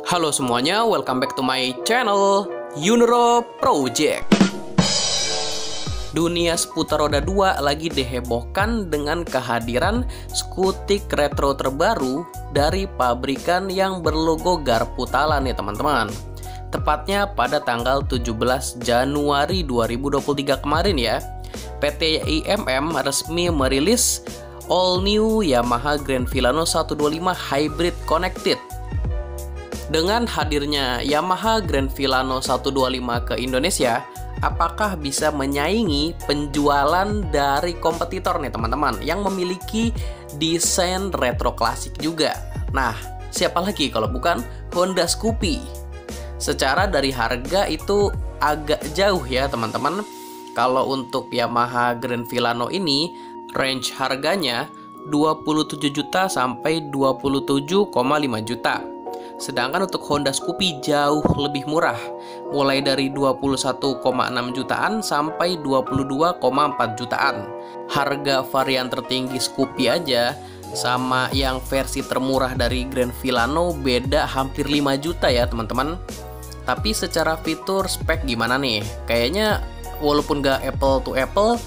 Halo semuanya, welcome back to my channel Yunro Project. Dunia seputar roda 2 lagi dihebohkan dengan kehadiran skutik retro terbaru dari pabrikan yang berlogo garpu Tala nih teman-teman. Tepatnya pada tanggal 17 Januari 2023 kemarin ya, PT IMM resmi merilis all new Yamaha Grand Filano 125 Hybrid Connected. Dengan hadirnya Yamaha Grand Filano 125 ke Indonesia, apakah bisa menyaingi penjualan dari kompetitor nih teman-teman yang memiliki desain retro klasik juga? Nah, siapa lagi kalau bukan Honda Scoopy? Secara dari harga itu agak jauh ya teman-teman. Kalau untuk Yamaha Grand Filano ini, range harganya 27 juta sampai 27,5 juta. Sedangkan untuk Honda Scoopy jauh lebih murah, mulai dari 21,6 jutaan sampai 22,4 jutaan. Harga varian tertinggi Scoopy aja sama yang versi termurah dari Grand Filano beda hampir 5 juta ya teman-teman. Tapi secara fitur spek gimana nih? Kayaknya walaupun gak apple to apple,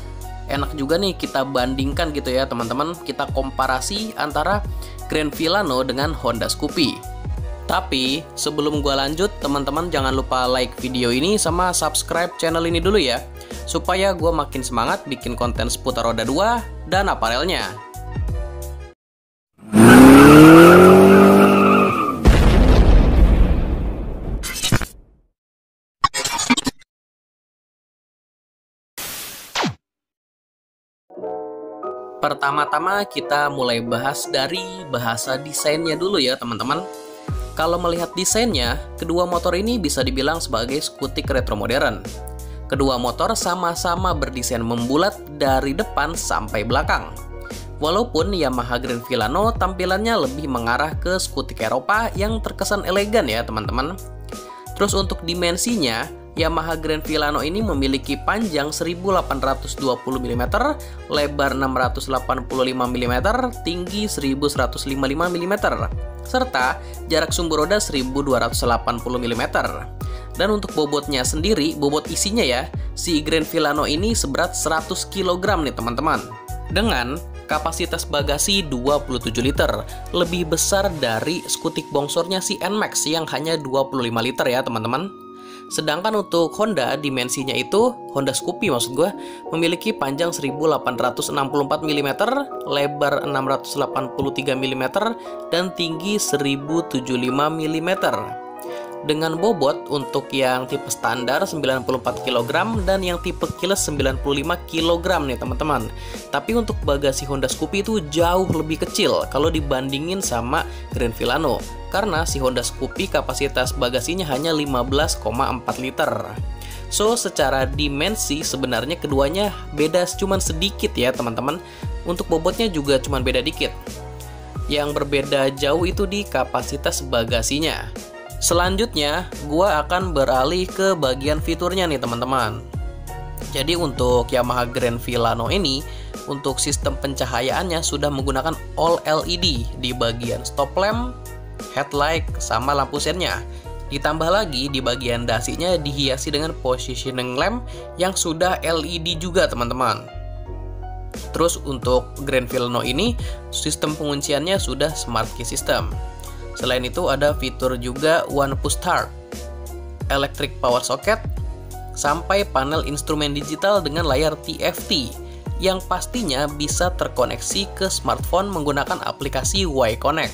enak juga nih kita bandingkan gitu ya teman-teman. Kita komparasi antara Grand Filano dengan Honda Scoopy. Tapi sebelum gua lanjut, teman-teman jangan lupa like video ini sama subscribe channel ini dulu ya, supaya gua makin semangat bikin konten seputar roda 2 dan aparelnya. Pertama-tama kita mulai bahas dari bahasa desainnya dulu ya teman-teman. Kalau melihat desainnya, kedua motor ini bisa dibilang sebagai skutik retro modern. Kedua motor sama-sama berdesain membulat dari depan sampai belakang. Walaupun Yamaha Grand Filano tampilannya lebih mengarah ke skutik Eropa yang terkesan elegan ya teman-teman. Terus untuk dimensinya, Yamaha Grand Filano ini memiliki panjang 1820 mm, lebar 685 mm, tinggi 1155 mm, serta jarak sumbu roda 1280 mm. Dan untuk bobotnya sendiri, bobot isinya ya, si Grand Filano ini seberat 100 kg nih teman-teman. Dengan kapasitas bagasi 27 liter, lebih besar dari skutik bongsornya si NMAX yang hanya 25 liter ya teman-teman. Sedangkan untuk Honda, dimensinya itu, Honda Scoopy maksud gue, memiliki panjang 1864 mm, lebar 683 mm, dan tinggi 1075 mm. Dengan bobot untuk yang tipe standar 94 kg dan yang tipe keyless 95 kg nih teman-teman. Tapi untuk bagasi Honda Scoopy itu jauh lebih kecil kalau dibandingin sama Grand Filano, karena si Honda Scoopy kapasitas bagasinya hanya 15,4 liter. So, secara dimensi sebenarnya keduanya beda cuman sedikit ya teman-teman. Untuk bobotnya juga cuman beda dikit. Yang berbeda jauh itu di kapasitas bagasinya. Selanjutnya, gua akan beralih ke bagian fiturnya nih teman-teman. Jadi untuk Yamaha Grand Filano ini, untuk sistem pencahayaannya sudah menggunakan all LED di bagian stop lamp, headlight, sama lampu sennya. Ditambah lagi di bagian dasinya dihiasi dengan positioning lamp yang sudah LED juga teman-teman. Terus untuk Grand Filano ini, sistem pengunciannya sudah smart key system. Selain itu ada fitur juga One Push Start, electric power socket, sampai panel instrumen digital dengan layar TFT yang pastinya bisa terkoneksi ke smartphone menggunakan aplikasi Y-Connect.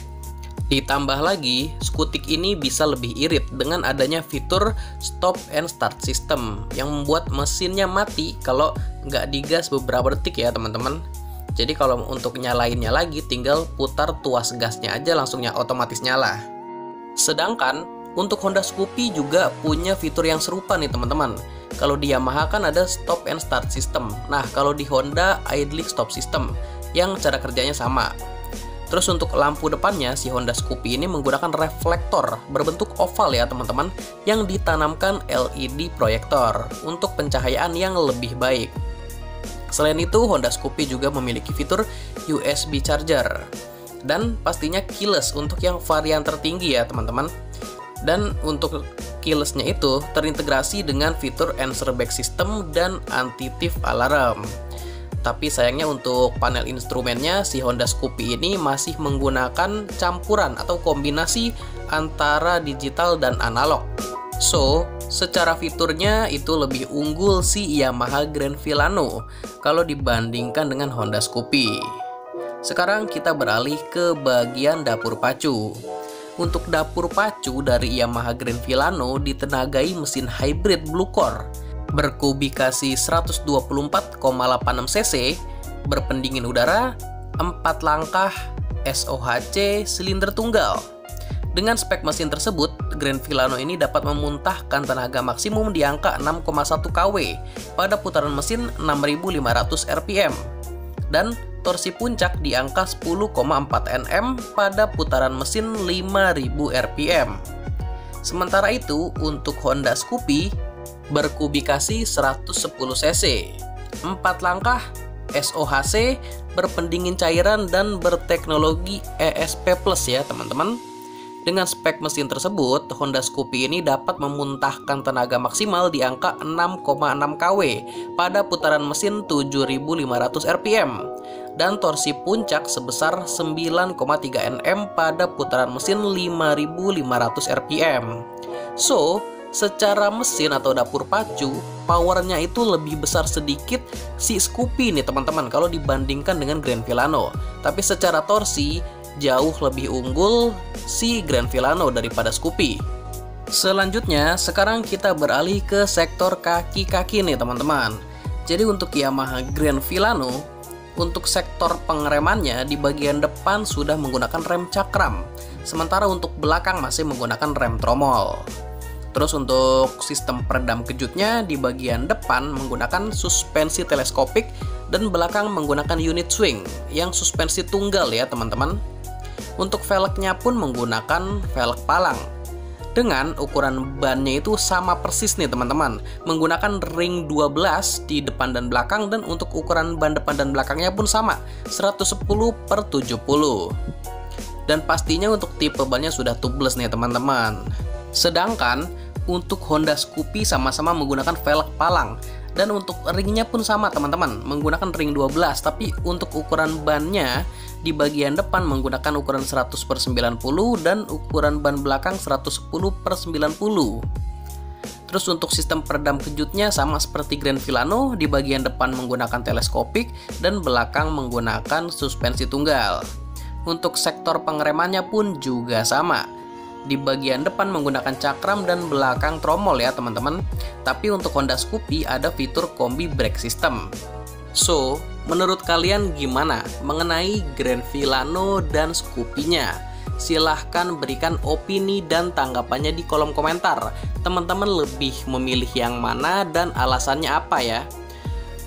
Ditambah lagi, skutik ini bisa lebih irit dengan adanya fitur stop and start system yang membuat mesinnya mati kalau nggak digas beberapa detik ya teman-teman. Jadi kalau untuk nyalainnya lagi tinggal putar tuas gasnya aja langsungnya otomatis nyala. Sedangkan untuk Honda Scoopy juga punya fitur yang serupa nih teman-teman. Kalau di Yamaha kan ada stop and start system. Nah kalau di Honda idling stop system yang cara kerjanya sama. Terus untuk lampu depannya si Honda Scoopy ini menggunakan reflektor berbentuk oval ya teman-teman, yang ditanamkan LED proyektor untuk pencahayaan yang lebih baik. Selain itu, Honda Scoopy juga memiliki fitur USB charger dan pastinya keyless untuk yang varian tertinggi ya teman-teman. Dan untuk keylessnya itu terintegrasi dengan fitur answer back system dan anti-thief alarm. Tapi sayangnya untuk panel instrumennya si Honda Scoopy ini masih menggunakan campuran atau kombinasi antara digital dan analog. So, secara fiturnya itu lebih unggul si Yamaha Grand Filano kalau dibandingkan dengan Honda Scoopy. Sekarang kita beralih ke bagian dapur pacu. Untuk dapur pacu dari Yamaha Grand Filano ditenagai mesin hybrid Blue Core berkubikasi 124,86 cc, berpendingin udara, 4 langkah, SOHC, silinder tunggal. Dengan spek mesin tersebut, Grand Filano ini dapat memuntahkan tenaga maksimum di angka 6,1 kW pada putaran mesin 6.500 rpm dan torsi puncak di angka 10,4 Nm pada putaran mesin 5.000 rpm. Sementara itu, untuk Honda Scoopy berkubikasi 110 cc, 4 langkah, SOHC, berpendingin cairan dan berteknologi ESP Plus ya teman-teman. Dengan spek mesin tersebut, Honda Scoopy ini dapat memuntahkan tenaga maksimal di angka 6,6 kW pada putaran mesin 7.500 rpm dan torsi puncak sebesar 9,3 Nm pada putaran mesin 5.500 rpm. So, secara mesin atau dapur pacu, powernya itu lebih besar sedikit si Scoopy nih teman-teman kalau dibandingkan dengan Grand Filano. Tapi secara torsi jauh lebih unggul si Grand Filano daripada Scoopy. Selanjutnya, sekarang kita beralih ke sektor kaki-kaki nih teman-teman. Jadi untuk Yamaha Grand Filano, untuk sektor pengeremannya di bagian depan sudah menggunakan rem cakram, sementara untuk belakang masih menggunakan rem tromol. Terus untuk sistem peredam kejutnya di bagian depan menggunakan suspensi teleskopik dan belakang menggunakan unit swing yang suspensi tunggal ya teman-teman. Untuk velgnya pun menggunakan velg palang. Dengan ukuran bannya itu sama persis nih teman-teman, menggunakan ring 12 di depan dan belakang, dan untuk ukuran ban depan dan belakangnya pun sama, 110/70. Dan pastinya untuk tipe bannya sudah tubeless nih teman-teman. Sedangkan untuk Honda Scoopy sama-sama menggunakan velg palang, dan untuk ringnya pun sama teman-teman, menggunakan ring 12, tapi untuk ukuran bannya di bagian depan menggunakan ukuran 100/90 dan ukuran ban belakang 110/90. Terus untuk sistem peredam kejutnya sama seperti Grand Filano, di bagian depan menggunakan teleskopik dan belakang menggunakan suspensi tunggal. Untuk sektor pengeremannya pun juga sama. Di bagian depan menggunakan cakram dan belakang tromol ya teman-teman. Tapi untuk Honda Scoopy ada fitur kombi brake system. So, menurut kalian gimana mengenai Grand Filano dan Scoopy-nya? Silahkan berikan opini dan tanggapannya di kolom komentar. Teman-teman lebih memilih yang mana dan alasannya apa ya?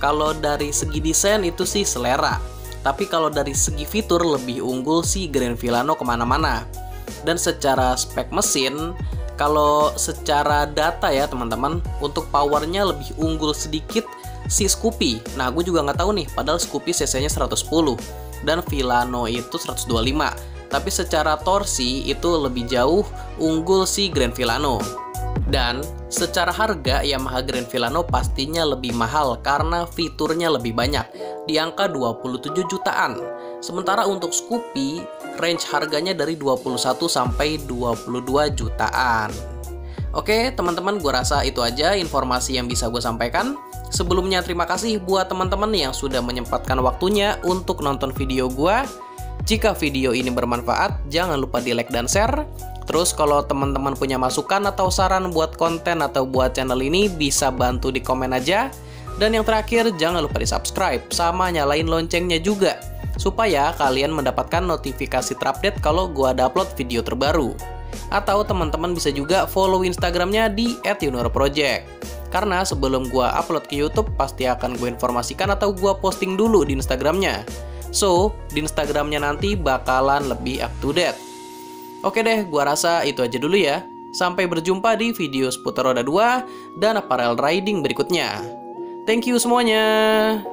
Kalau dari segi desain itu sih selera, tapi kalau dari segi fitur lebih unggul si Grand Filano kemana-mana. Dan secara spek mesin, kalau secara data ya teman-teman, untuk powernya lebih unggul sedikit si Scoopy. Nah, gue juga nggak tahu nih, padahal Scoopy cc-nya 110 dan Filano itu 125. Tapi secara torsi itu lebih jauh unggul si Grand Filano. Dan secara harga Yamaha Grand Filano pastinya lebih mahal karena fiturnya lebih banyak, di angka 27 jutaan. Sementara untuk Scoopy, range harganya dari 21 sampai 22 jutaan. Oke teman-teman, gue rasa itu aja informasi yang bisa gue sampaikan. Sebelumnya terima kasih buat teman-teman yang sudah menyempatkan waktunya untuk nonton video gue. Jika video ini bermanfaat, jangan lupa di like dan share. Terus kalau teman-teman punya masukan atau saran buat konten atau buat channel ini, bisa bantu di komen aja. Dan yang terakhir, jangan lupa di subscribe sama nyalain loncengnya juga, supaya kalian mendapatkan notifikasi terupdate kalau gue ada upload video terbaru. Atau teman-teman bisa juga follow Instagramnya di @yunoroproject. Karena sebelum gue upload ke YouTube, pasti akan gue informasikan atau gue posting dulu di Instagramnya. So, di Instagramnya nanti bakalan lebih up to date. Oke deh, gua rasa itu aja dulu ya. Sampai berjumpa di video seputar roda 2 dan apparel riding berikutnya. Thank you semuanya.